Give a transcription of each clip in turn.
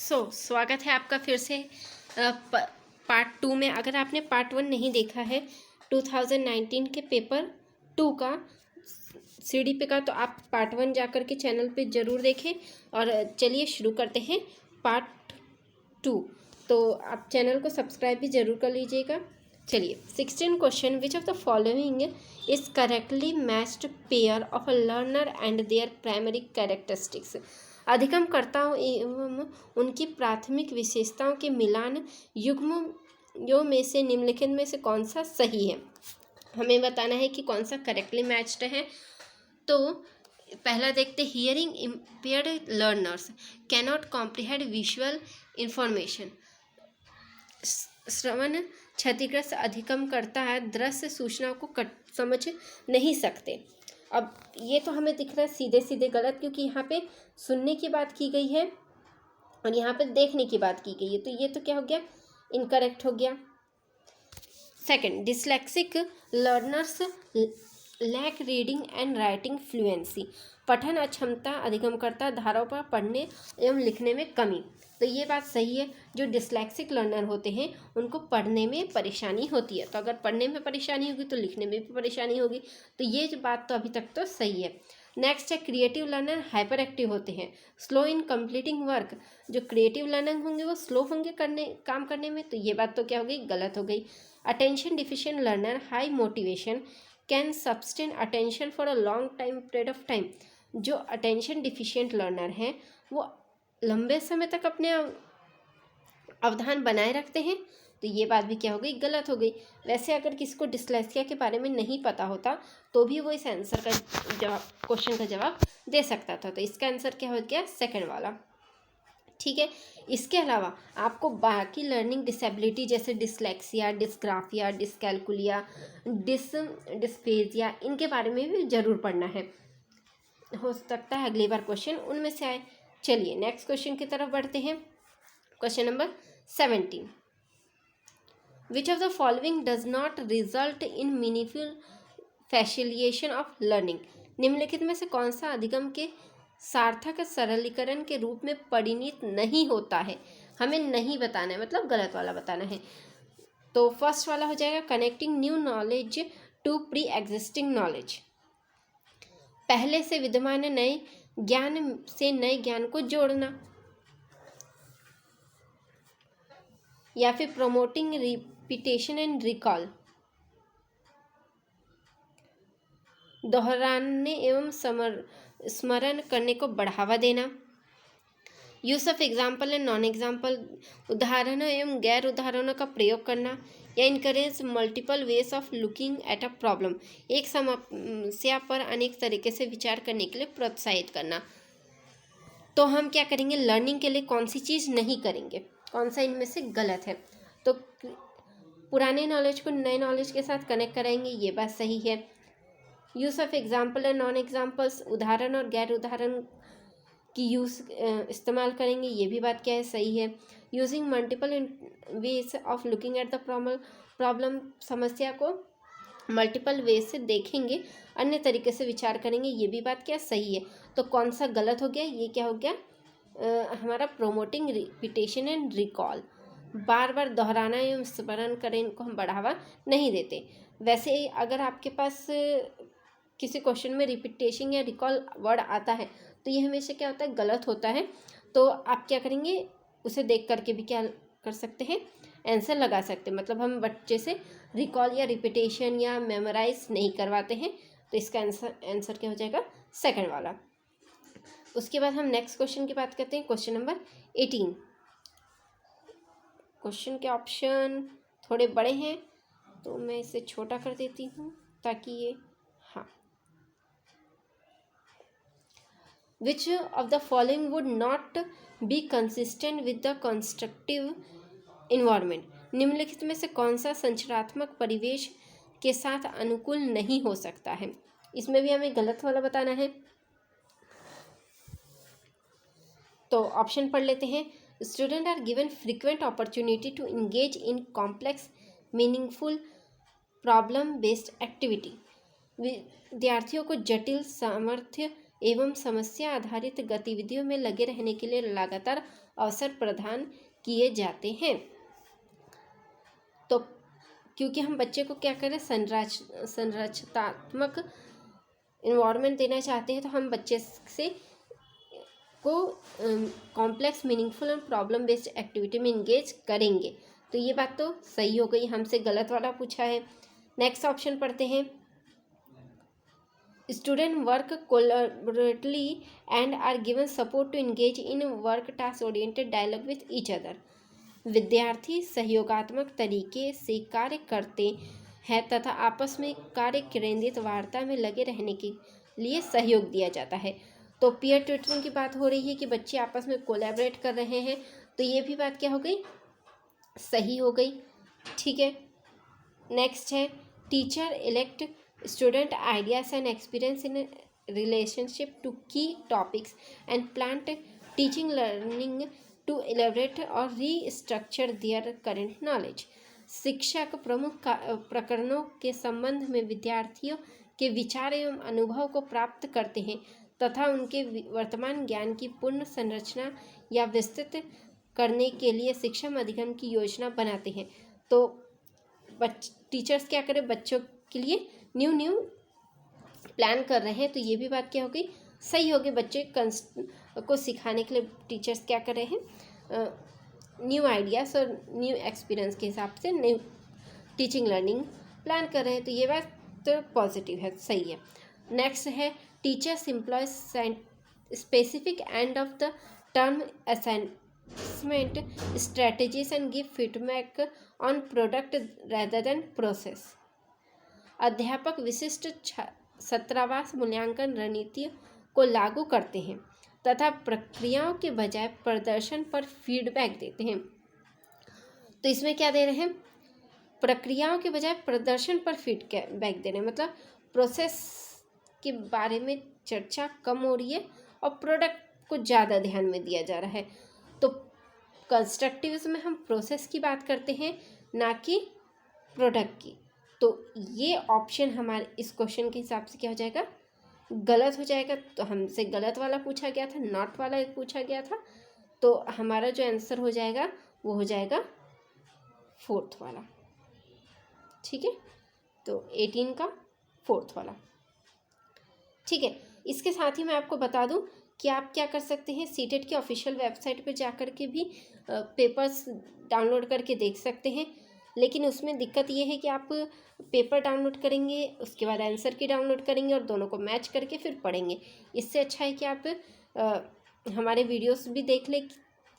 स्वागत है आपका फिर से पार्ट 2 में। अगर आपने पार्ट 1 नहीं देखा है 2019 के पेपर 2 का CDP का, तो आप पार्ट 1 जाकर के चैनल पे ज़रूर देखें। और चलिए शुरू करते हैं पार्ट 2। तो आप चैनल को सब्सक्राइब भी ज़रूर कर लीजिएगा। चलिए 16 question, which of the following is correctly matched pair of a learner and their primary characteristics. अधिगमकर्ताओं एवं उनकी प्राथमिक विशेषताओं के मिलान युग्मों में से निम्नलिखित में से कौन सा सही है। हमें बताना है कि कौन सा करेक्टली मैच्ड है। तो पहला देखते, hearing impaired learners cannot comprehend visual information. श्रवण क्षतिग्रस्त अधिगमकर्ता है, दृश्य सूचनाओं को समझ नहीं सकते। अब ये तो हमें दिख रहा है सीधे सीधे गलत, क्योंकि यहाँ पे सुनने की बात की गई है और यहाँ पे देखने की बात की गई है, तो ये तो क्या हो गया, इनकरेक्ट हो गया। Second, dyslexic learners lack reading and writing fluency. पठन अक्षमता अधिगमकर्ता धाराओं पर पढ़ने एवं लिखने में कमी। तो ये बात सही है, जो डिस्लेक्सिक लर्नर होते हैं उनको पढ़ने में परेशानी होती है। तो अगर पढ़ने में परेशानी होगी तो लिखने में भी परेशानी होगी। तो ये जो बात तो अभी तक तो सही है। नेक्स्ट है, क्रिएटिव लर्नर हाइपर एक्टिव होते हैं, स्लो इन कंप्लीटिंग वर्क। जो क्रिएटिव लर्नर होंगे वो स्लो होंगे काम करने में। तो ये बात तो क्या हो गई, गलत हो गई। Attention deficient learner high motivation can sustain attention for a long time period of time. जो अटेंशन डिफिशिएंट लर्नर हैं वो लंबे समय तक अपने अवधान बनाए रखते हैं। तो ये बात भी क्या हो गई, गलत हो गई। वैसे अगर किसी को डिस्लेक्सिया के बारे में नहीं पता होता तो भी वो इस आंसर का जवाब, क्वेश्चन का जवाब दे सकता था। तो इसका आंसर क्या हो गया, सेकंड वाला। ठीक है। इसके अलावा आपको बाकी लर्निंग डिसेबिलिटी जैसे डिस्लेक्सिया, डिस्ग्राफिया, डिस्कैलकुलिया, डिस्फेजिया, इनके बारे में भी ज़रूर पढ़ना है। हो सकता है अगली बार क्वेश्चन उनमें से आए। चलिए नेक्स्ट क्वेश्चन की तरफ बढ़ते हैं। Question number 17, which of the following does not result in meaningful facilitation of learning. निम्नलिखित में से कौन सा अधिगम के सार्थक सरलीकरण के रूप में परिणित नहीं होता है। हमें नहीं बताना है, मतलब गलत वाला बताना है। तो फर्स्ट वाला हो जाएगा, connecting new knowledge to pre existing knowledge. पहले से विद्यमान नए ज्ञान से नए ज्ञान को जोड़ना, या फिर प्रोमोटिंग रिपीटेशन एंड रिकॉल, दोहराने एवं स्मरण करने को बढ़ावा देना, use of example and non example, उदाहरणों एवं गैर उदाहरणों का प्रयोग करना, या encourage multiple ways of looking at a problem, एक समस्या पर अनेक तरीके से विचार करने के लिए प्रोत्साहित करना। तो हम क्या करेंगे, लर्निंग के लिए कौन सी चीज़ नहीं करेंगे, कौन सा इनमें से गलत है। तो पुराने नॉलेज को नए नॉलेज के साथ कनेक्ट कराएंगे, ये बात सही है। Use of example and non examples, उदाहरण और गैर उदाहरण की इस्तेमाल करेंगे, ये भी बात क्या है, सही है। Using multiple ways of looking at the problem, समस्या को मल्टीपल वेज से देखेंगे, अन्य तरीके से विचार करेंगे, ये भी बात क्या सही है। तो कौन सा गलत हो गया, ये क्या हो गया, हमारा प्रोमोटिंग रिपीटेशन एंड रिकॉल, बार बार दोहराना एवं स्मरण करें, इनको हम बढ़ावा नहीं देते। वैसे ही अगर आपके पास किसी क्वेश्चन में रिपीटेशन या रिकॉल वर्ड आता है तो ये हमेशा क्या होता है, गलत होता है। तो आप क्या करेंगे, उसे देख करके भी क्या कर सकते हैं, आंसर लगा सकते हैं। मतलब हम बच्चे से रिकॉल या रिपीटेशन या मेमोराइज नहीं करवाते हैं। तो इसका आंसर क्या हो जाएगा, सेकंड वाला। उसके बाद हम नेक्स्ट क्वेश्चन की बात करते हैं, क्वेश्चन नंबर 18। क्वेश्चन के ऑप्शन थोड़े बड़े हैं तो मैं इसे छोटा कर देती हूँ ताकि ये, हाँ, विच of the following would not be consistent with the constructive environment. निम्नलिखित में से कौन सा संरचनात्मक परिवेश के साथ अनुकूल नहीं हो सकता है। इसमें भी हमें गलत वाला बताना है। तो ऑप्शन पढ़ लेते हैं। Student are given frequent opportunity to engage in complex meaningful problem based activity. विद्यार्थियों को जटिल सामर्थ्य एवं समस्या आधारित गतिविधियों में लगे रहने के लिए लगातार अवसर प्रदान किए जाते हैं। तो क्योंकि हम बच्चे को क्या करें, संरचनात्मक इन्वायरमेंट देना चाहते हैं, तो हम बच्चे से को complex, meaningful and problem based activity में इंगेज करेंगे। तो ये बात तो सही हो गई, हमसे गलत वाला पूछा है। नेक्स्ट ऑप्शन पढ़ते हैं। Student work collaboratively and are given support to engage in work task oriented dialogue with each other. विद्यार्थी सहयोगात्मक तरीके से कार्य करते हैं तथा आपस में कार्य केंद्रित वार्ता में लगे रहने के लिए सहयोग दिया जाता है। तो पीयर ट्यूटरिंग की बात हो रही है कि बच्चे आपस में कोलैबोरेट कर रहे हैं, तो ये भी बात क्या हो गई, सही हो गई। ठीक है, नेक्स्ट है teacher elicit student ideas and experiences in relationship to key topics and plan teaching learning to elaborate or restructure their current knowledge. शिक्षक प्रमुख प्रकरणों के संबंध में विद्यार्थियों के विचार एवं अनुभव को प्राप्त करते हैं तथा उनके वर्तमान ज्ञान की पूर्ण संरचना या विस्तृत करने के लिए शिक्षा अधिगम की योजना बनाते हैं। तो टीचर्स क्या करें, बच्चों के लिए न्यू प्लान कर रहे हैं, तो ये भी बात क्या हो गई, सही होगी। बच्चे को सिखाने के लिए टीचर्स क्या कर रहे हैं, न्यू आइडियाज़ और न्यू एक्सपीरियंस के हिसाब से न्यू टीचिंग लर्निंग प्लान कर रहे हैं, तो ये बात तो पॉजिटिव है, सही है। नेक्स्ट है teachers employ specific end of the term assessment strategies and give feedback on product rather than process. अध्यापक विशिष्ट छात्रावास मूल्यांकन रणनीतियों को लागू करते हैं तथा प्रक्रियाओं के बजाय प्रदर्शन पर फीडबैक देते हैं। तो इसमें क्या दे रहे हैं, प्रक्रियाओं के बजाय प्रदर्शन पर फीडबैक दे रहे हैं, मतलब प्रोसेस के बारे में चर्चा कम हो रही है और प्रोडक्ट को ज़्यादा ध्यान में दिया जा रहा है। तो कंस्ट्रक्टिविज्म में हम प्रोसेस की बात करते हैं, ना कि प्रोडक्ट की। तो ये ऑप्शन हमारे इस क्वेश्चन के हिसाब से क्या हो जाएगा, गलत हो जाएगा। तो हमसे गलत वाला पूछा गया था, नॉट वाला पूछा गया था, तो हमारा जो आंसर हो जाएगा वो हो जाएगा फोर्थ वाला। ठीक है, तो 18 का फोर्थ वाला। ठीक है, इसके साथ ही मैं आपको बता दूं कि आप क्या कर सकते हैं, सीटेट की ऑफिशियल वेबसाइट पर जा कर के भी पेपर्स डाउनलोड करके देख सकते हैं। लेकिन उसमें दिक्कत ये है कि आप पेपर डाउनलोड करेंगे, उसके बाद आंसर की डाउनलोड करेंगे और दोनों को मैच करके फिर पढ़ेंगे। इससे अच्छा है कि आप हमारे वीडियोस भी देख लें,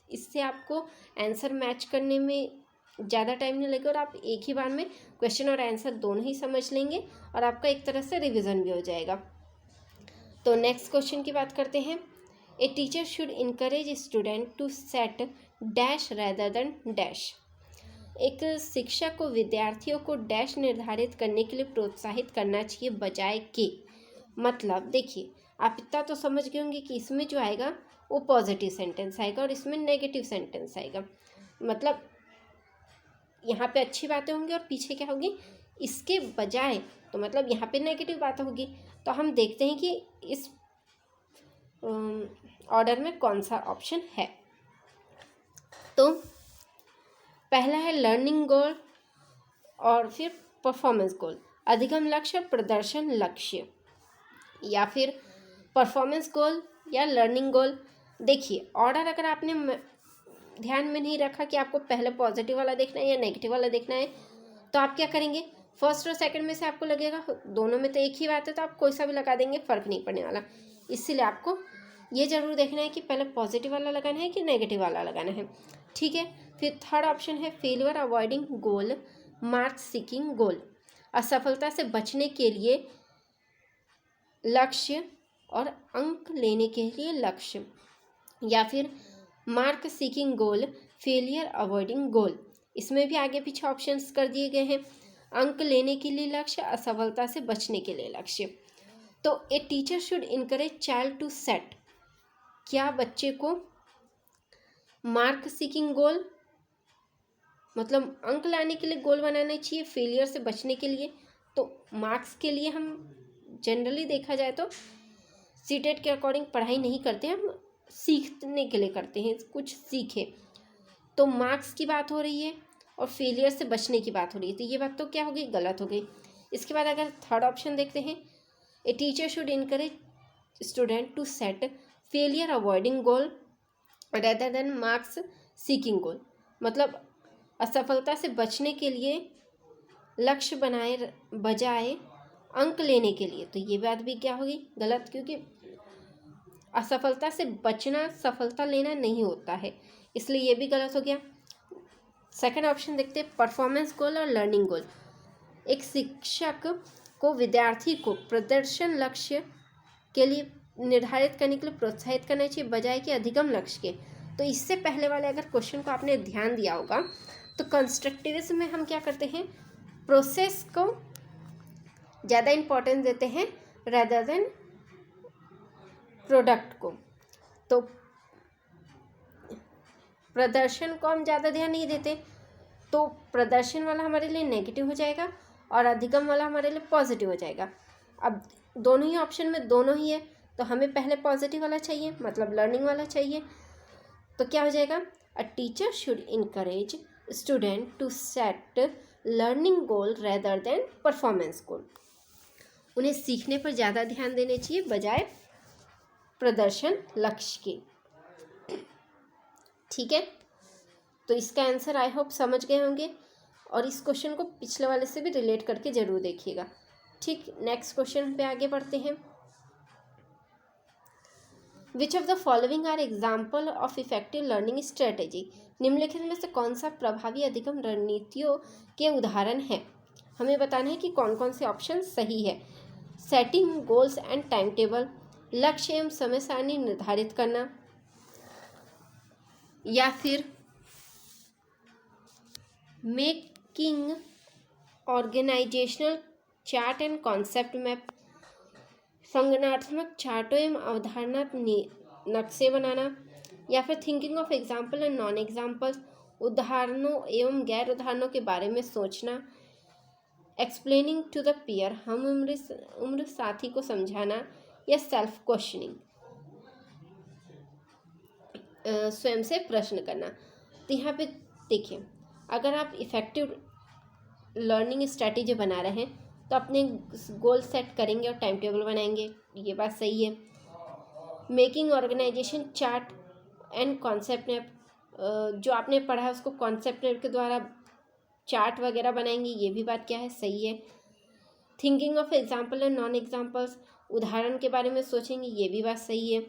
इससे आपको आंसर मैच करने में ज़्यादा टाइम नहीं लगेगा और आप एक ही बार में क्वेश्चन और आंसर दोनों ही समझ लेंगे और आपका एक तरह से रिविज़न भी हो जाएगा। तो नेक्स्ट क्वेश्चन की बात करते हैं। A teacher should encourage student to set dash rather than dash. एक शिक्षक को विद्यार्थियों को डैश निर्धारित करने के लिए प्रोत्साहित करना चाहिए बजाय के। मतलब देखिए, आप इतना तो समझ गए होंगे कि इसमें जो आएगा वो पॉजिटिव सेंटेंस आएगा और इसमें नेगेटिव सेंटेंस आएगा। मतलब यहाँ पे अच्छी बातें होंगी और पीछे क्या होगी, इसके बजाय, तो मतलब यहाँ पे नेगेटिव बात होगी। तो हम देखते हैं कि इस ऑर्डर में कौन सा ऑप्शन है। तो पहला है लर्निंग गोल और फिर परफॉर्मेंस गोल, अधिगम लक्ष्य, प्रदर्शन लक्ष्य, या फिर परफॉर्मेंस गोल या लर्निंग गोल। देखिए, ऑर्डर अगर आपने ध्यान में नहीं रखा कि आपको पहले पॉजिटिव वाला देखना है या नेगेटिव वाला देखना है, तो आप क्या करेंगे, फर्स्ट और सेकंड में से आपको लगेगा दोनों में तो एक ही बात है, तो आप कोई सा भी लगा देंगे, फ़र्क नहीं पड़ने वाला। इसीलिए आपको ये ज़रूर देखना है कि पहले पॉजिटिव वाला लगाना है कि नेगेटिव वाला लगाना है। ठीक है, फिर थर्ड ऑप्शन है फेलियर अवॉइडिंग गोल, मार्क सीकिंग गोल, असफलता से बचने के लिए लक्ष्य और अंक लेने के लिए लक्ष्य, या फिर मार्क सीकिंग गोल, फेलियर अवॉइडिंग गोल। इसमें भी आगे पीछे ऑप्शंस कर दिए गए हैं, अंक लेने के लिए लक्ष्य, असफलता से बचने के लिए लक्ष्य। तो a teacher should encourage child to set, क्या बच्चे को मार्क सीकिंग गोल मतलब अंक लाने के लिए गोल बनाना चाहिए, फेलियर से बचने के लिए। तो मार्क्स के लिए हम जनरली देखा जाए तो सीटेट के अकॉर्डिंग पढ़ाई नहीं करते, हम सीखने के लिए करते हैं, कुछ सीखे। तो मार्क्स की बात हो रही है और फेलियर से बचने की बात हो रही है, तो ये बात तो क्या हो गई, गलत हो गई। इसके बाद अगर थर्ड ऑप्शन देखते हैं, a teacher should encourage student to set failure avoiding goal rather than marks seeking goal. मतलब असफलता से बचने के लिए लक्ष्य बनाए बजाय अंक लेने के लिए, तो ये बात भी क्या होगी, गलत, क्योंकि असफलता से बचना सफलता लेना नहीं होता है, इसलिए ये भी गलत हो गया। सेकंड ऑप्शन देखते हैं, परफॉर्मेंस गोल और लर्निंग गोल। एक शिक्षक को विद्यार्थी को प्रदर्शन लक्ष्य के लिए निर्धारित करने के लिए प्रोत्साहित करना चाहिए बजाय कि अधिगम लक्ष्य के। तो इससे पहले वाले अगर क्वेश्चन को आपने ध्यान दिया होगा तो कंस्ट्रक्टिविज्म में हम क्या करते हैं, प्रोसेस को ज़्यादा इम्पोर्टेंस देते हैं रेदर देन प्रोडक्ट को। तो प्रदर्शन को हम ज़्यादा ध्यान नहीं देते, तो प्रदर्शन वाला हमारे लिए नेगेटिव हो जाएगा और अधिगम वाला हमारे लिए पॉजिटिव हो जाएगा। अब दोनों ही ऑप्शन में दोनों ही है, तो हमें पहले पॉजिटिव वाला चाहिए, मतलब लर्निंग वाला चाहिए। तो क्या हो जाएगा, a teacher should encourage student to set learning goal rather than performance goal. उन्हें सीखने पर ज़्यादा ध्यान देने चाहिए बजाय प्रदर्शन लक्ष्य के। ठीक है, तो इसका आंसर आई होप समझ गए होंगे और इस क्वेश्चन को पिछले वाले से भी रिलेट करके ज़रूर देखिएगा। ठीक, नेक्स्ट क्वेश्चन पे आगे बढ़ते हैं। Which of the following are example of effective learning strategy. निम्नलिखित में से कौन सा प्रभावी अधिगम रणनीतियों के उदाहरण है। हमें बताना है कि कौन कौन से ऑप्शन सही है। Setting goals and time table, लक्ष्य एवं समय सारणी निर्धारित करना, या फिर making organisational chart and concept map, संगठनात्मक चार्टों एवं अवधारणा नक्शे बनाना, या फिर thinking of example and non examples, उदाहरणों एवं गैर उदाहरणों के बारे में सोचना, एक्सप्लेनिंग टू द पीयर, हम उम्र साथी को समझाना, या सेल्फ क्वेश्चनिंग, स्वयं से प्रश्न करना। तो यहाँ पे देखिए, अगर आप इफ़ेक्टिव लर्निंग स्ट्रैटेजी बना रहे हैं तो अपने गोल सेट करेंगे और टाइम टेबल बनाएंगे, ये बात सही है। Making organisation chart and concept map, जो आपने पढ़ा है उसको कॉन्सेप्ट मैप के द्वारा चार्ट वगैरह बनाएंगे, ये भी बात क्या है, सही है। Thinking of example and non examples, उदाहरण के बारे में सोचेंगे, ये भी बात सही है।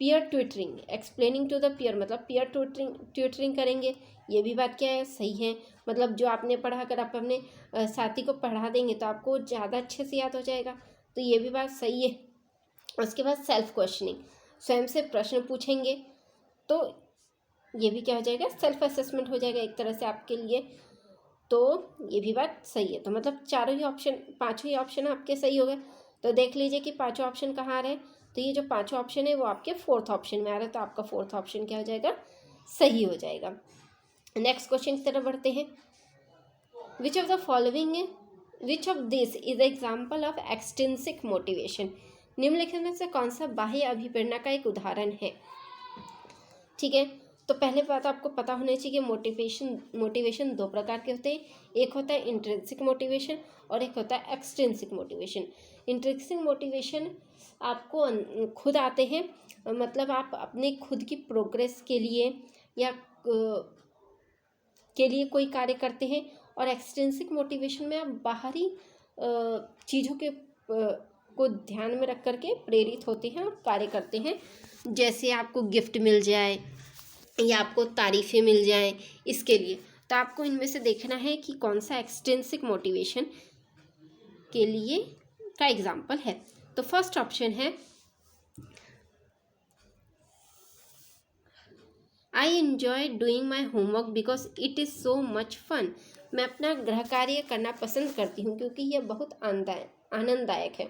Peer tutoring, explaining to the peer, मतलब पीयर ट्यूटरिंग करेंगे, ये भी बात क्या है, सही है। मतलब जो आपने पढ़ा अगर आप अपने साथी को पढ़ा देंगे तो आपको ज़्यादा अच्छे से याद हो जाएगा, तो ये भी बात सही है। उसके बाद सेल्फ क्वेश्चनिंग, स्वयं से प्रश्न पूछेंगे, तो ये भी क्या हो जाएगा, सेल्फ असेसमेंट हो जाएगा एक तरह से आपके लिए, तो ये भी बात सही है। तो मतलब चारों ही ऑप्शन, पाँचों ही ऑप्शन आपके सही हो गए। तो देख लीजिए कि पाँचों ऑप्शन कहाँ आ रहे हैं, तो ये जो पाँचों ऑप्शन है वो आपके फोर्थ ऑप्शन में आ रहा है, तो आपका फोर्थ ऑप्शन क्या हो जाएगा, सही हो जाएगा। नेक्स्ट क्वेश्चन की तरफ बढ़ते हैं। Which of the following, which of this is example of extrinsic motivation. निम्नलिखित में से कौन सा बाह्य अभिप्रेरणा का एक उदाहरण है। ठीक है, तो पहले बात आपको पता होना चाहिए कि मोटिवेशन दो प्रकार के होते हैं, एक होता है इंट्रिंसिक मोटिवेशन और एक होता है एक्सट्रिंसिक मोटिवेशन। इंट्रिंसिक मोटिवेशन आपको खुद आते हैं, मतलब आप अपने खुद की प्रोग्रेस के लिए या के लिए कोई कार्य करते हैं, और एक्सट्रिंसिक मोटिवेशन में आप बाहरी चीज़ों के को ध्यान में रख करके प्रेरित होते हैं और कार्य करते हैं, जैसे आपको गिफ्ट मिल जाए या आपको तारीफ़ें मिल जाएं, इसके लिए। तो आपको इनमें से देखना है कि कौन सा एक्सट्रिंसिक मोटिवेशन के लिए का एग्जाम्पल है। तो फर्स्ट ऑप्शन है, I enjoy doing my homework because it is so much fun. मैं अपना गृह कार्य करना पसंद करती हूँ क्योंकि यह बहुत आनंददायक है।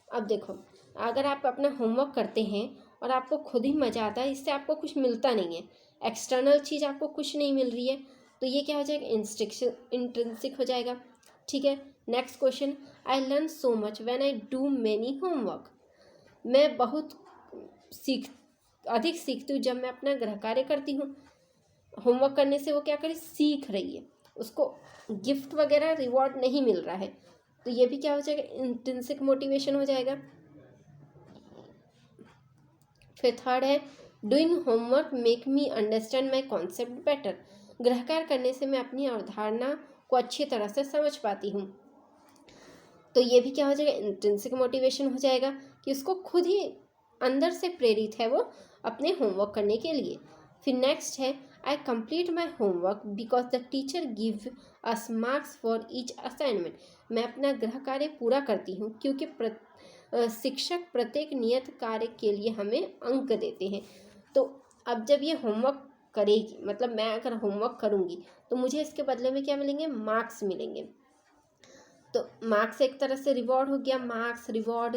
अब देखो, अगर आप अपना होमवर्क करते हैं और आपको खुद ही मज़ा आता है, इससे आपको कुछ मिलता नहीं है, एक्सटर्नल चीज़ आपको कुछ नहीं मिल रही है, तो ये क्या हो जाएगा, इंट्रिंसिक हो जाएगा। ठीक है, next question, I learn so much when I do many homework. मैं बहुत अधिक सीखती हूँ जब मैं अपना गृह कार्य करती हूँ। होमवर्क करने से वो क्या करे, सीख रही है, उसको गिफ्ट वगैरह रिवॉर्ड नहीं मिल रहा है, तो ये भी क्या हो जाएगा, इंट्रिंसिक मोटिवेशन हो जाएगा। फिर थर्ड है doing homework make me understand my concept better. गृह कार्य करने से मैं अपनी अवधारणा को अच्छी तरह से समझ पाती हूँ, तो ये भी क्या हो जाएगा, इंट्रिंसिक मोटिवेशन हो जाएगा कि उसको खुद ही अंदर से प्रेरित है वो अपने होमवर्क करने के लिए। फिर नेक्स्ट है आई complete my homework because the teacher give us marks for each assignment. मैं अपना गृह कार्य पूरा करती हूँ क्योंकि शिक्षक प्रत्येक नियत कार्य के लिए हमें अंक देते हैं। तो अब जब ये होमवर्क करेगी, मतलब मैं अगर होमवर्क करूँगी तो मुझे इसके बदले में क्या मिलेंगे, मार्क्स मिलेंगे। तो मार्क्स एक तरह से रिवॉर्ड हो गया, मार्क्स रिवॉर्ड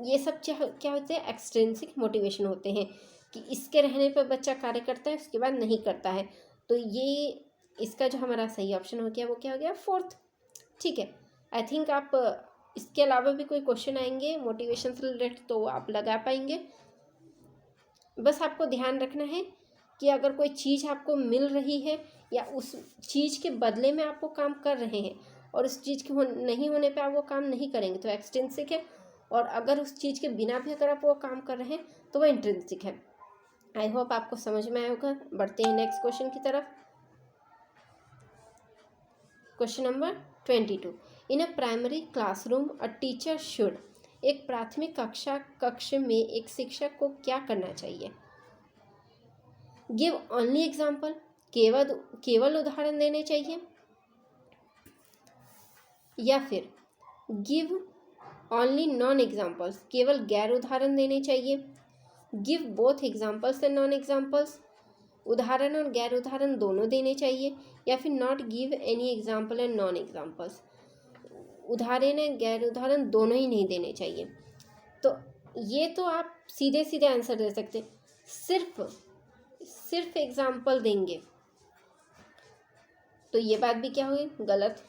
ये सब क्या होते हैं, एक्सट्रिंसिक मोटिवेशन होते हैं कि इसके रहने पर बच्चा कार्य करता है, उसके बाद नहीं करता है। तो ये इसका जो हमारा सही ऑप्शन हो गया वो क्या हो गया, फोर्थ। ठीक है, आई थिंक आप इसके अलावा भी कोई क्वेश्चन आएंगे मोटिवेशन से रिलेटेड तो आप लगा पाएंगे। बस आपको ध्यान रखना है कि अगर कोई चीज़ आपको मिल रही है या उस चीज़ के बदले में आप वो काम कर रहे हैं और उस चीज़ के नहीं होने पे आप वो काम नहीं करेंगे तो एक्सट्रिंसिक है, और अगर उस चीज़ के बिना भी अगर आप वो काम कर रहे हैं तो वो इंट्रिंसिक है। आई होप आपको समझ में आया होगा। बढ़ते हैं नेक्स्ट क्वेश्चन की तरफ। Question number 22। In a primary classroom a teacher should. एक प्राथमिक कक्ष में एक शिक्षक को क्या करना चाहिए। गिव ओनली एग्जाम्पल, केवल उदाहरण देने चाहिए, या फिर गिव ओनली नॉन एग्जाम्पल्स, केवल गैर उदाहरण देने चाहिए, give both examples and non examples, उदाहरण और गैर उदाहरण दोनों देने चाहिए, या फिर not give any example and non examples, उदाहरण या गैर उदाहरण दोनों ही नहीं देने चाहिए। तो ये तो आप सीधे सीधे आंसर दे सकते, सिर्फ एग्जाम्पल देंगे तो ये बात भी क्या होगी, गलत।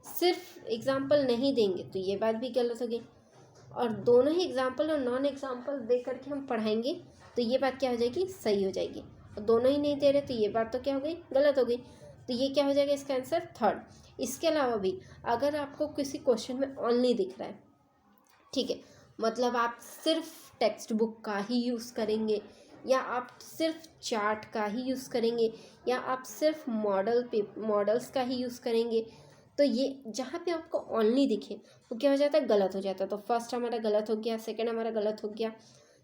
सिर्फ एग्जाम्पल नहीं देंगे तो ये बात भी गलत होगी, और दोनों ही एग्जाम्पल और नॉन एग्जाम्पल दे करके हम पढ़ाएंगे तो ये बात क्या हो जाएगी, सही हो जाएगी। और दोनों ही नहीं दे रहे तो ये बात तो क्या हो गई, गलत हो गई। तो ये क्या हो जाएगा, इसका आंसर थर्ड। इसके अलावा भी अगर आपको किसी क्वेश्चन में ओनली दिख रहा है, ठीक है, मतलब आप सिर्फ टेक्स्ट बुक का ही यूज़ करेंगे, या आप सिर्फ चार्ट का ही यूज़ करेंगे, या आप सिर्फ मॉडल्स का ही यूज़ करेंगे, तो ये जहाँ पे आपको ओनली दिखे वो क्या हो जाता है, गलत हो जाता है। तो फर्स्ट हमारा गलत हो गया, सेकंड हमारा गलत हो गया।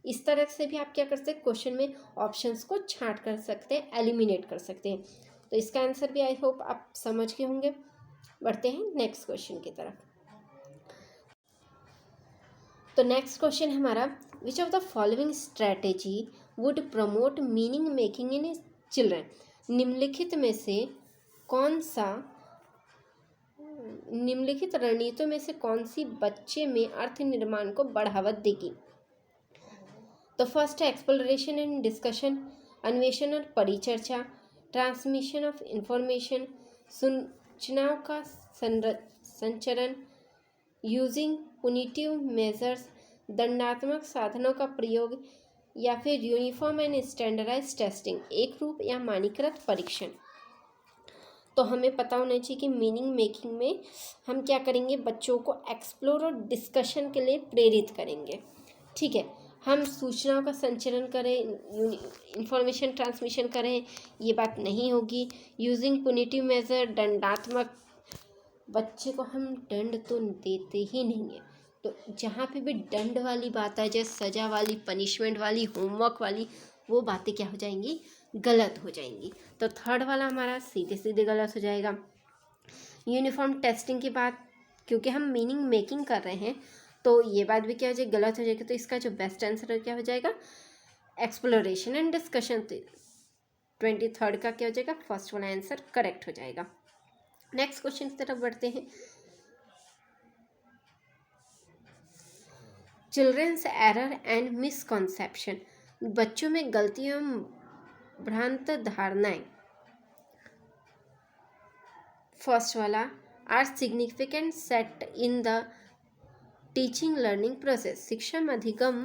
इस तरह से भी आप क्या कर सकते हैं, क्वेश्चन में ऑप्शंस को छांट कर सकते हैं, एलिमिनेट कर सकते हैं। तो इसका आंसर भी आई होप आप समझ गए होंगे। बढ़ते हैं नेक्स्ट क्वेश्चन की तरफ। तो नेक्स्ट क्वेश्चन हमारा, विच of the following strategy would promote meaning making in children. निम्नलिखित में से कौन सा, निम्नलिखित रणनीतियों में से कौन सी बच्चे में अर्थ निर्माण को बढ़ावा देगी। तो फर्स्ट है एक्सप्लोरेशन एंड डिस्कशन, अन्वेषण और परिचर्चा, ट्रांसमिशन ऑफ इंफॉर्मेशन, सूचनाओं का संचरण, यूजिंग पुनिटिव मेजर्स, दंडात्मक साधनों का प्रयोग, या फिर यूनिफॉर्म एंड स्टैंडर्डाइज टेस्टिंग, एक रूप या मानकीकृत परीक्षण। तो हमें पता होना चाहिए कि मीनिंग मेकिंग में हम क्या करेंगे, बच्चों को एक्सप्लोर और डिस्कशन के लिए प्रेरित करेंगे। ठीक है, हम सूचनाओं का संचरण करें, इंफॉर्मेशन ट्रांसमिशन करें, ये बात नहीं होगी। यूजिंग पुनिटिव मेजर, दंडात्मक, बच्चे को हम दंड तो देते ही नहीं है, तो जहाँ पे भी दंड वाली बात आ जाए, सज़ा वाली, पनिशमेंट वाली, होमवर्क वाली, वो बातें क्या हो जाएंगी, गलत हो जाएंगी। तो थर्ड वाला हमारा सीधे सीधे गलत हो जाएगा। यूनिफॉर्म टेस्टिंग की बात, क्योंकि हम मीनिंग मेकिंग कर रहे हैं तो ये बात भी क्या हो जाएगी, गलत हो जाएगी। तो इसका जो बेस्ट आंसर क्या हो जाएगा, एक्सप्लोरेशन एंड डिस्कशन। 23rd का क्या हो जाएगा, फर्स्ट वाला आंसर करेक्ट हो जाएगा। नेक्स्ट क्वेश्चन की तरफ बढ़ते हैं। चिल्ड्रंस एरर एंड मिसकॉन्सेप्शन, बच्चों में गलतियों भ्रांत धारणाएं। फर्स्ट वाला, are significant set in the teaching learning process शिक्षण अधिगम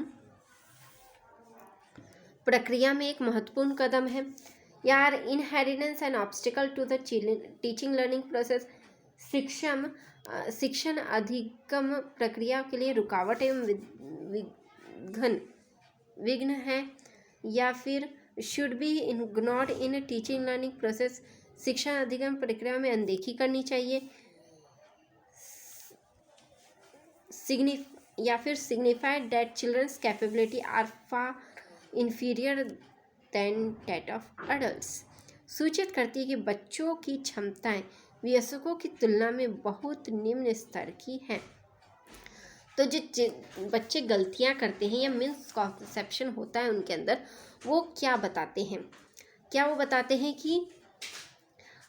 प्रक्रिया में एक महत्वपूर्ण कदम है। यार inheritance and obstacle to the teaching learning process शिक्षण अधिगम प्रक्रिया के लिए रुकावट एवं विघ्न है, या फिर should be ignored in teaching learning process शिक्षण अधिगम प्रक्रिया में अनदेखी करनी चाहिए, या फिर signified that children's capability are far inferior than that of adults सूचित करती है कि बच्चों की क्षमताएं वयस्कों की तुलना में बहुत निम्न स्तर की हैं। तो जो बच्चे गलतियां करते हैं या मिसकॉन्सेप्शन होता है उनके अंदर, वो क्या बताते हैं, क्या वो बताते हैं कि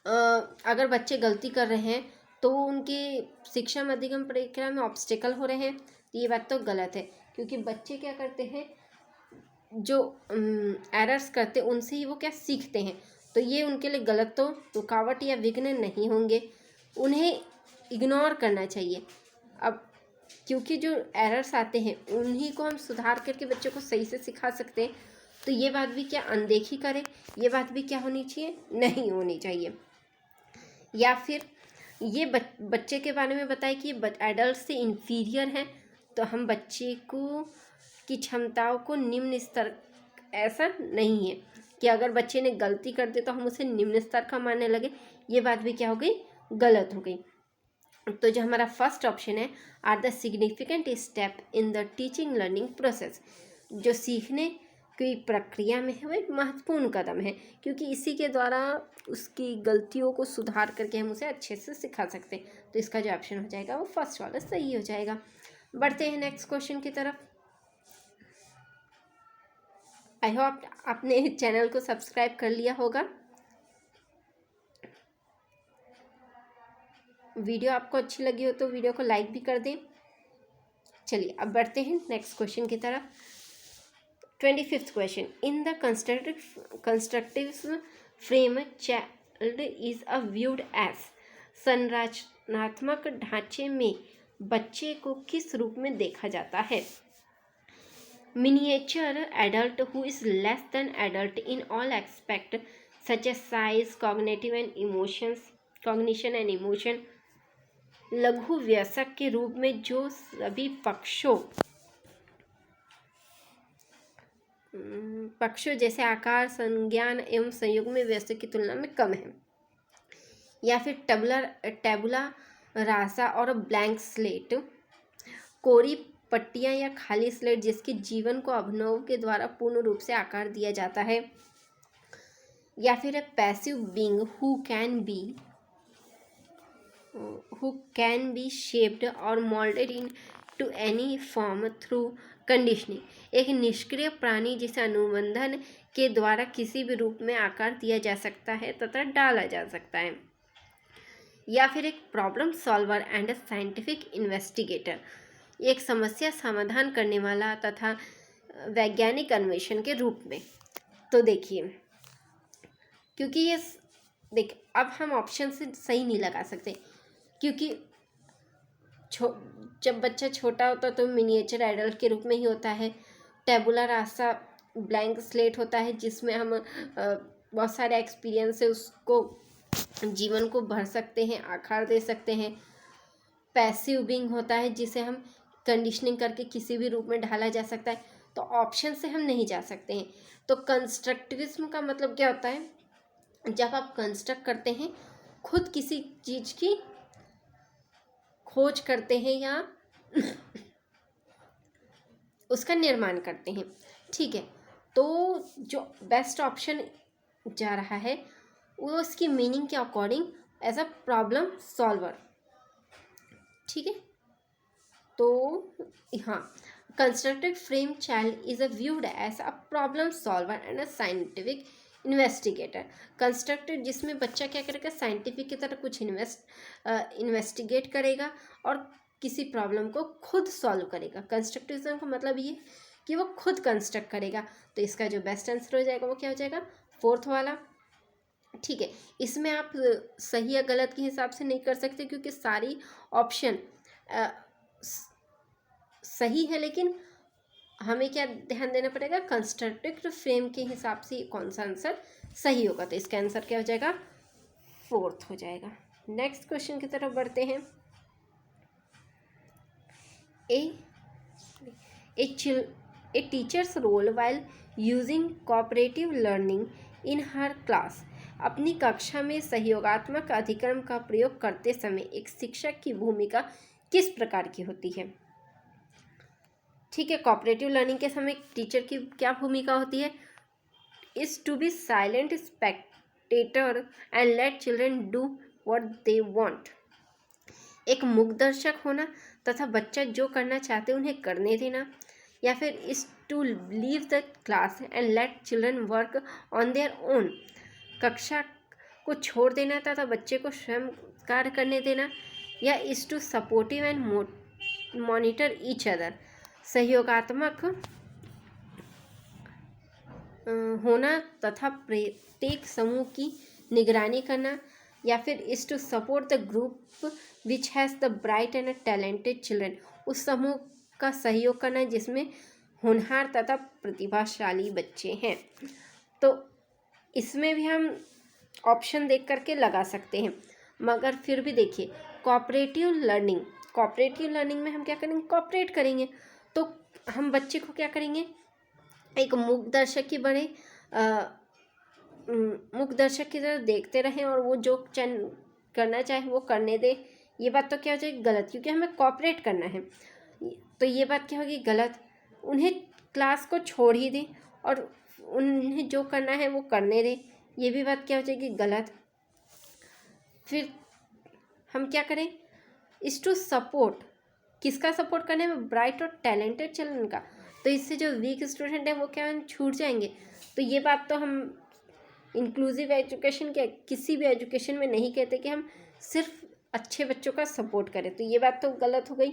अगर बच्चे गलती कर रहे हैं तो उनके शिक्षा अधिगम प्रक्रिया में ऑब्स्टिकल हो रहे हैं। तो ये बात तो गलत है, क्योंकि बच्चे क्या करते हैं, जो एरर्स करते हैं उनसे ही वो क्या सीखते हैं। तो ये उनके लिए गलत तो रुकावट या विघ्न नहीं होंगे, उन्हें इग्नोर करना चाहिए। अब क्योंकि जो एरर्स आते हैं उन्हीं को हम सुधार करके बच्चों को सही से सिखा सकते हैं। तो ये बात भी क्या अनदेखी करें, ये बात भी क्या होनी चाहिए, नहीं होनी चाहिए। या फिर ये बच्चे के बारे में बताए कि एडल्ट से इन्फीरियर है, तो हम बच्चे को की क्षमताओं को निम्न स्तर, ऐसा नहीं है कि अगर बच्चे ने गलती कर दी तो हम उसे निम्न स्तर का मानने लगे। ये बात भी क्या हो गई, गलत हो गई। तो जो हमारा फर्स्ट ऑप्शन है, are the significant step in the teaching learning process, जो सीखने की प्रक्रिया में है वो एक महत्वपूर्ण कदम है, क्योंकि इसी के द्वारा उसकी गलतियों को सुधार करके हम उसे अच्छे से सिखा सकते हैं। तो इसका जो ऑप्शन हो जाएगा वो फर्स्ट वाला सही हो जाएगा। बढ़ते हैं नेक्स्ट क्वेश्चन की तरफ। आई होप आपने चैनल को सब्सक्राइब कर लिया होगा। वीडियो आपको अच्छी लगी हो तो वीडियो को लाइक भी कर दें। चलिए अब बढ़ते हैं नेक्स्ट क्वेश्चन की तरफ। 25th question, in the constructive frame child is a viewed as, संरचनात्मक ढांचे में बच्चे को किस रूप में देखा जाता है? Miniature adult who is less than adult in all aspect such as size, cognition and emotion. लघु वयस्क के रूप में जो सभी पक्षों जैसे आकार, संज्ञान एवं संयोग में वयस्क की तुलना में कम है। या फिर टेबुला रासा और ब्लैंक स्लेट, कोरी पट्टियां या खाली स्लेट जिसके जीवन को अभिनव के द्वारा पूर्ण रूप से आकार दिया जाता है। या फिर passive being who can be shaped और moulded into any form through conditioning, एक निष्क्रिय प्राणी जिसे अनुबंधन के द्वारा किसी भी रूप में आकार दिया जा सकता है तथा डाला जा सकता है। या फिर एक problem solver and scientific investigator, एक समस्या समाधान करने वाला तथा वैज्ञानिक अन्वेषण के रूप में। तो देखिए, क्योंकि ये अब हम ऑप्शन से सही नहीं लगा सकते, क्योंकि जब बच्चा छोटा होता तो मिनिएचर एडल्ट के रूप में ही होता है। टेबुला रासा ब्लैंक स्लेट होता है जिसमें हम बहुत सारे एक्सपीरियंस से उसको जीवन को भर सकते हैं, आकार दे सकते हैं। पैसिव बीइंग होता है जिसे हम कंडीशनिंग करके किसी भी रूप में ढाला जा सकता है। तो ऑप्शन से हम नहीं जा सकते हैं। तो कंस्ट्रक्टिविज्म का मतलब क्या होता है, जब आप कंस्ट्रक्ट करते हैं, खुद किसी चीज़ की खोज करते हैं या उसका निर्माण करते हैं। ठीक है, तो जो बेस्ट ऑप्शन जा रहा है वो उसकी मीनिंग के according as a problem solver. ठीक है, तो हाँ, constructed frame child is a viewed as a problem solver and a scientific investigator. Constructed जिसमें बच्चा क्या करेगा, साइंटिफिक की तरह कुछ इन्वेस्टिगेट करेगा और किसी प्रॉब्लम को खुद सॉल्व करेगा। कंस्ट्रक्टिविज्म का मतलब ये कि वो खुद कंस्ट्रक्ट करेगा। तो इसका जो बेस्ट आंसर हो जाएगा वो क्या हो जाएगा, फोर्थ वाला। ठीक है, इसमें आप सही या गलत के हिसाब से नहीं कर सकते, क्योंकि सारी ऑप्शन सही है, लेकिन हमें क्या ध्यान देना पड़ेगा, कंस्ट्रक्टिव फ्रेम के हिसाब से कौन सा आंसर सही होगा। तो इसका आंसर क्या हो जाएगा, 4th हो जाएगा। नेक्स्ट क्वेश्चन की तरफ बढ़ते हैं। A teacher's role while using cooperative learning in her class. अपनी कक्षा में सहयोगात्मक अधिक्रम का प्रयोग करते समय एक शिक्षक की भूमिका किस प्रकार की होती है। ठीक है, कोऑपरेटिव लर्निंग के समय टीचर की क्या भूमिका होती है, is to be silent spectator and let children do what they want. एक मूक दर्शक होना तथा बच्चा जो करना चाहते उन्हें करने देना, या फिर is to leave the class and let children work on their own. कक्षा को छोड़ देना तथा बच्चे को स्वयं कार्य करने देना, या is to supportive and monitor each other. सहयोगात्मक होना तथा प्रत्येक समूह की निगरानी करना, या फिर is to support the group which has the bright and talented children. उस समूह का सहयोग करना जिसमें होनहार तथा प्रतिभाशाली बच्चे हैं। तो इसमें भी हम ऑप्शन देख करके लगा सकते हैं, मगर फिर भी देखिए कोऑपरेटिव लर्निंग में हम क्या करेंगे, कोऑपरेट करेंगे। तो हम बच्चे को क्या करेंगे, एक मूक दर्शक की बने मूक दर्शक की तरह देखते रहें और वो जो करना चाहे वो करने दे। ये बात तो क्या हो जाएगी, गलत, क्योंकि हमें कोऑपरेट करना है। तो ये बात क्या होगी, गलत। उन्हें क्लास को छोड़ ही दें और उन्हें जो करना है वो करने दें, ये भी बात क्या हो जाएगी, गलत। फिर हम क्या करें, इज टू सपोर्ट, किसका सपोर्ट करना है, ब्राइट और टैलेंटेड चिल्ड्रन का। तो इससे जो वीक स्टूडेंट है वो क्या छूट जाएंगे। तो ये बात तो हम इंक्लूसिव एजुकेशन के किसी भी एजुकेशन में नहीं कहते कि हम सिर्फ अच्छे बच्चों का सपोर्ट करें। तो ये बात तो गलत हो गई।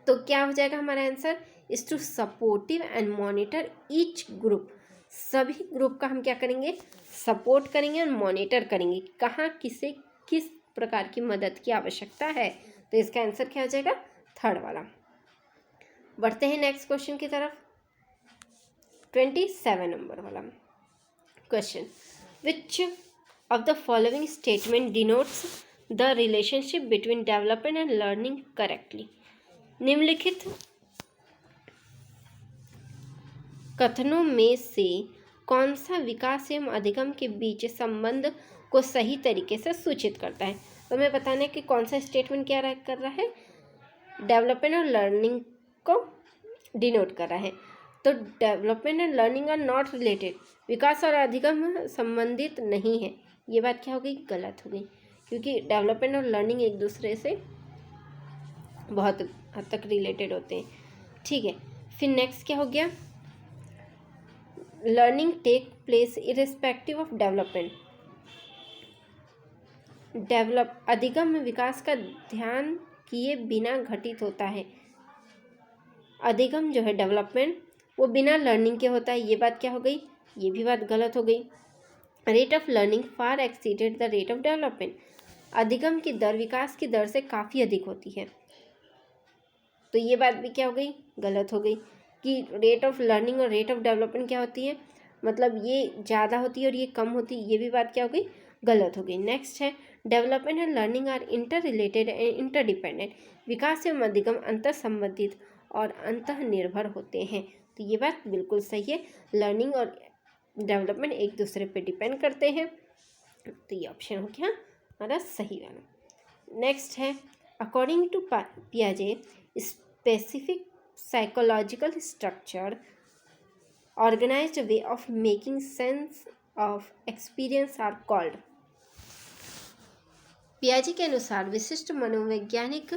तो क्या हो जाएगा हमारा answer, is to supportive and monitor each group. सभी ग्रुप का हम क्या करेंगे, सपोर्ट करेंगे और मॉनिटर करेंगे, कहाँ किसे किस प्रकार की मदद की आवश्यकता है। तो इसका आंसर क्या हो जाएगा, 3rd वाला। बढ़ते हैं नेक्स्ट क्वेश्चन की तरफ, 27 नंबर वाला question. Which of the following statement denotes the relationship between development and learning correctly. निम्नलिखित कथनों में से कौन सा विकास एवं अधिगम के बीच संबंध को सही तरीके से सूचित करता है। तो हमें बताना है कि कौन सा स्टेटमेंट क्या कर रहा है, डेवलपमेंट और लर्निंग को डिनोट कर रहा है। तो development and learning are not related, विकास और अधिगम संबंधित नहीं है। ये बात क्या हो गई, गलत हो गई, क्योंकि डेवलपमेंट और लर्निंग एक दूसरे से बहुत हद तक रिलेटेड होते हैं। ठीक है, फिर नेक्स्ट क्या हो गया, learning take place irrespective of development. अधिगम विकास का ध्यान किए बिना घटित होता है। अधिगम जो है डेवलपमेंट वो बिना लर्निंग के होता है। ये बात क्या हो गई, ये भी बात गलत हो गई। Rate of learning far exceeded the rate of development. अधिगम की दर विकास की दर से काफ़ी अधिक होती है। तो ये बात भी क्या हो गई, गलत हो गई, कि रेट ऑफ लर्निंग और रेट ऑफ डेवलपमेंट क्या होती है, मतलब ये ज़्यादा होती है और ये कम होती है। ये भी बात क्या हो गई, गलत हो गई। नेक्स्ट है, development and learning are interrelated and interdependent. विकास एवं अधिगम अंतर संबंधित और अंतः निर्भर होते हैं। तो ये बात बिल्कुल सही है, लर्निंग और डेवलपमेंट एक दूसरे पे डिपेंड करते हैं। तो ये ऑप्शन हो गया हमारा सही वाला। नेक्स्ट है, अकॉर्डिंग टू पियाजे specific psychological structure organised way of making sense of experience are called. पियाजे के अनुसार विशिष्ट मनोवैज्ञानिक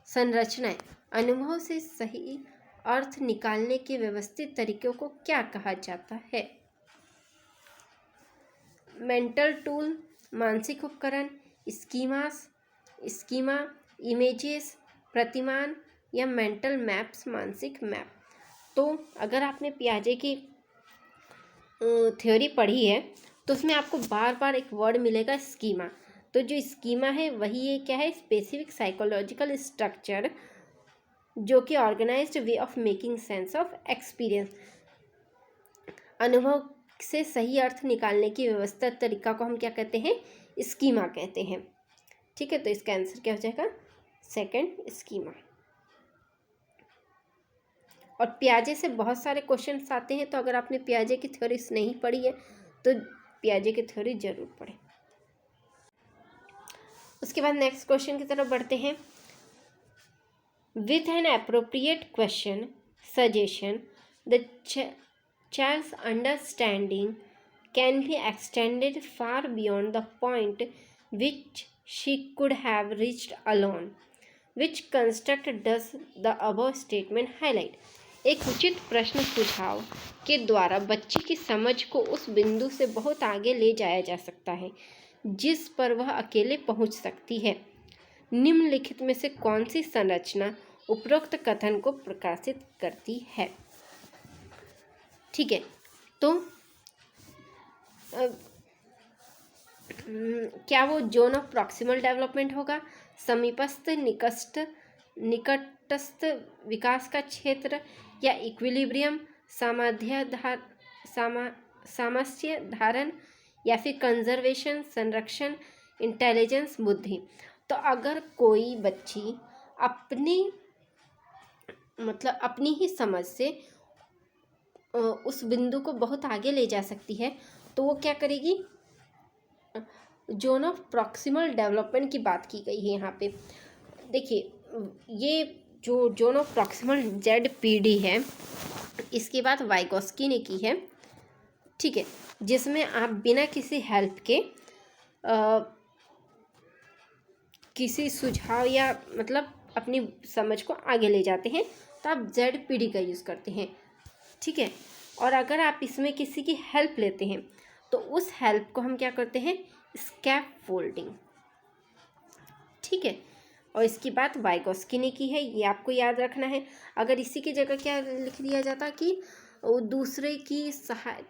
संरचनाएं अनुभव से सही अर्थ निकालने के व्यवस्थित तरीकों को क्या कहा जाता है। मेंटल टूल, मानसिक उपकरण, स्कीमा, इमेजेस, प्रतिमान या मेंटल मैप्स, मानसिक मैप। तो अगर आपने पियाजे की थ्योरी पढ़ी है तो उसमें आपको बार बार एक वर्ड मिलेगा, स्कीमा। तो जो स्कीमा है वही ये क्या है, स्पेसिफिक साइकोलॉजिकल स्ट्रक्चर जो कि organised way of making sense of experience, अनुभव से सही अर्थ निकालने की व्यवस्थित तरीका को हम क्या कहते हैं, स्कीमा कहते हैं। ठीक है, तो इसका आंसर क्या हो जाएगा, सेकंड, स्कीमा। और पियाजे से बहुत सारे क्वेश्चंस आते हैं, तो अगर आपने पियाजे की थ्योरीज नहीं पढ़ी है तो पियाजे की थ्योरी जरूर पढ़ें। उसके बाद नेक्स्ट क्वेश्चन की तरफ बढ़ते हैं। With an appropriate question suggestion the child's understanding can be extended far beyond the point which she could have reached alone. Which construct does the above statement highlight? एक उचित प्रश्न सुझाव के द्वारा बच्चे की समझ को उस बिंदु से बहुत आगे ले जाया जा सकता है जिस पर वह अकेले पहुंच सकती है। निम्नलिखित में से कौन सी संरचना उपरोक्त कथन को प्रकाशित करती है? ठीक है, तो क्या वो जोन ऑफ प्रॉक्सिमल डेवलपमेंट होगा, समीपस्थ निकटस्थ विकास का क्षेत्र, या इक्विलिब्रियम, सामंजस्य धारण, या फिर कंजर्वेशन, संरक्षण, इंटेलिजेंस, बुद्धि। तो अगर कोई बच्ची अपनी ही समझ से उस बिंदु को बहुत आगे ले जा सकती है तो वो क्या करेगी, जोन ऑफ प्रॉक्सिमल डेवलपमेंट की बात की गई है यहाँ पे। देखिए, ये जो जोन ऑफ प्रॉक्सिमल ZPD है, इसकी बात वाइगोस्की ने की है। ठीक है, जिसमें आप बिना किसी हेल्प के किसी सुझाव या मतलब अपनी समझ को आगे ले जाते हैं, तो आप ZPD का यूज़ करते हैं। ठीक है, और अगर आप इसमें किसी की हेल्प लेते हैं तो उस हेल्प को हम क्या करते हैं, स्कैफोल्डिंग। ठीक है, और इसकी बात वाइगोस्की ने की है, ये आपको याद रखना है। अगर इसी की जगह क्या लिख दिया जाता कि दूसरे की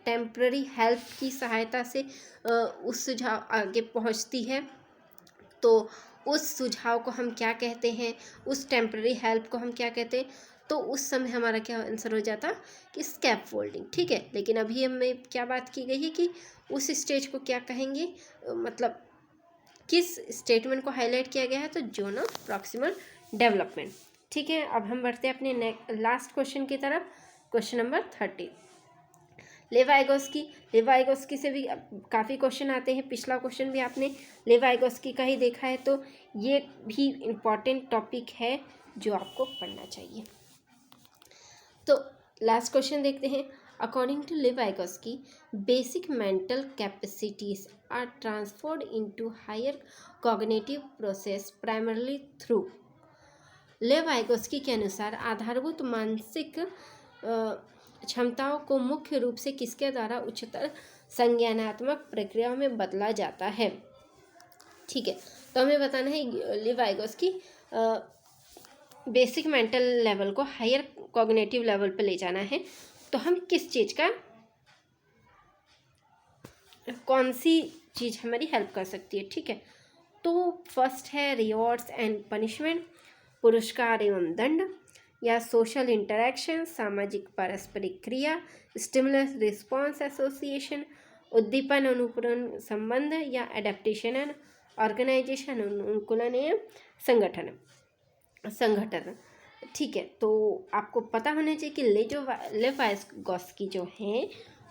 टेम्पररी हेल्प की सहायता से उस सुझाव आगे पहुंचती है, तो उस सुझाव को हम क्या कहते हैं, उस टेम्पररी हेल्प को हम क्या कहते हैं, तो उस समय हमारा क्या आंसर हो जाता कि स्कैफोल्डिंग। ठीक है, लेकिन अभी हमें क्या बात की गई है कि उस स्टेज को क्या कहेंगे, मतलब किस स्टेटमेंट को हाईलाइट किया गया है, तो जोन ऑफ प्रॉक्सिमल डेवलपमेंट। ठीक है, अब हम बढ़ते हैं अपने लास्ट क्वेश्चन की तरफ, क्वेश्चन नंबर 30। लेवाइगोस्की से भी काफ़ी क्वेश्चन आते हैं। पिछला क्वेश्चन भी आपने लेवाइगोस्की का ही देखा है, तो ये भी इम्पॉर्टेंट टॉपिक है जो आपको पढ़ना चाहिए। तो लास्ट क्वेश्चन देखते हैं। According to Vygotsky, basic mental capacities are transferred into higher cognitive process primarily through. Vygotsky के अनुसार आधारभूत मानसिक क्षमताओं को मुख्य रूप से किसके द्वारा उच्चतर संज्ञानात्मक प्रक्रियाओं में बदला जाता है? ठीक है, तो हमें बताना है लेवाइगोस्की बेसिक मेंटल लेवल को हायर कॉग्निटिव लेवल पे ले जाना है, तो हम किस चीज़ का, कौन सी चीज़ हमारी हेल्प कर सकती है? ठीक है, तो फर्स्ट है रिवॉर्ड्स एंड पनिशमेंट, पुरस्कार एवं दंड, या सोशल इंटरैक्शन, सामाजिक पारस्परिक क्रिया, स्टिमुलस रिस्पॉन्स एसोसिएशन, उद्दीपन अनुपूरण संबंध, या एडेप्टेशन एंड ऑर्गेनाइजेशन अनुकूलन एवं संगठन। ठीक है, तो आपको पता होना चाहिए कि लेवाइगोस्की जो हैं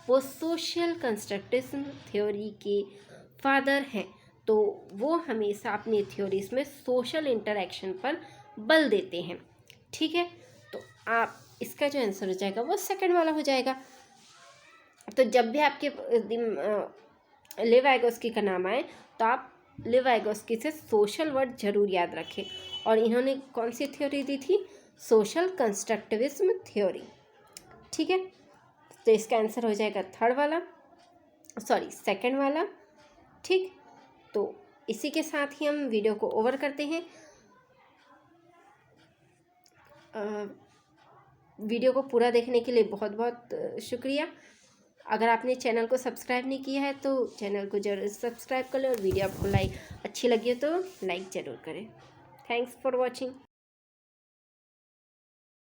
वो सोशल कंस्ट्रक्टिज्म थ्योरी के फादर हैं, तो वो हमेशा अपनी थ्योरीज में सोशल इंटरैक्शन पर बल देते हैं। ठीक है, तो आप इसका जो आंसर हो जाएगा वो सेकंड वाला हो जाएगा। तो जब भी आपके लेवाइगोस्की का नाम आए तो आप लेवाइगोस्की से सोशल वर्ड जरूर याद रखें। और इन्होंने कौन सी थ्योरी दी थी? Social constructivism theory. ठीक है, तो इसका आंसर हो जाएगा सेकंड वाला। ठीक, तो इसी के साथ ही हम वीडियो को ओवर करते हैं। वीडियो को पूरा देखने के लिए बहुत बहुत शुक्रिया। अगर आपने चैनल को सब्सक्राइब नहीं किया है तो चैनल को जरूर सब्सक्राइब कर लें, और वीडियो आपको अच्छी लगी हो तो लाइक ज़रूर करें। Thanks for watching.